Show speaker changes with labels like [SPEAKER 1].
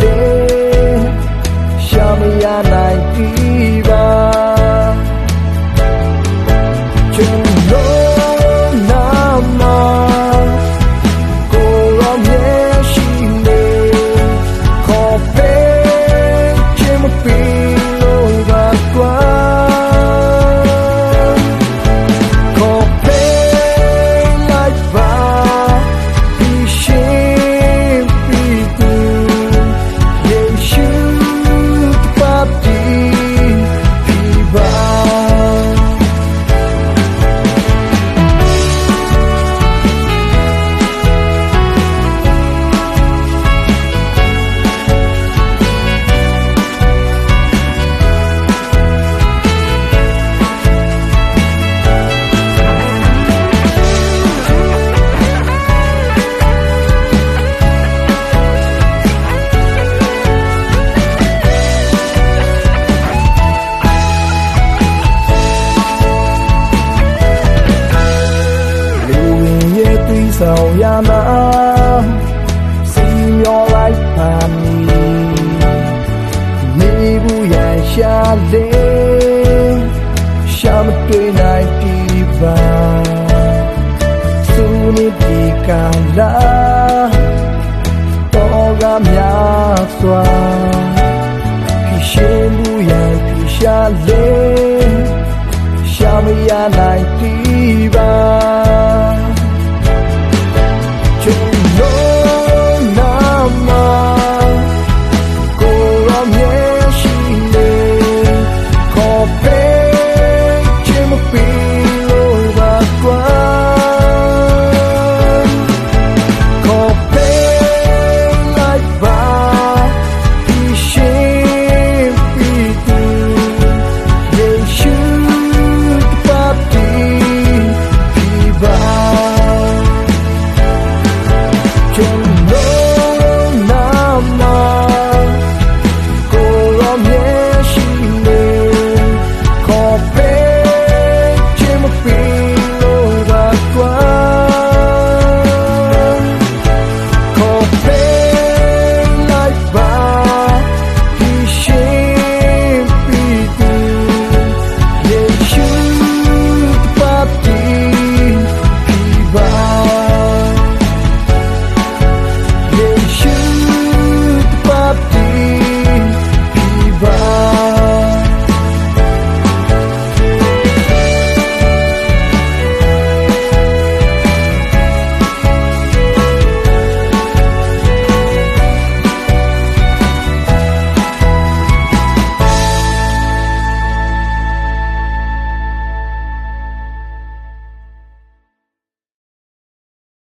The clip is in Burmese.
[SPEAKER 1] လေရှာမရနိုင်ပြီပါကျွန်တော်နာမကိုရောမြဲရှိနေခေါ်ပေးခြင်းမပြီးလို့ပါကွာဆောင်ရမစီမျောလိုက်ပါမည်နေဘူးရရှာလေရှာမတွေ့နိုင်ပြီပါသူနေဒီကလာတော့ကများစွာဖြစ်ရှင်ဘူးရဖြစ်ရှာလေရှာမရနိုင်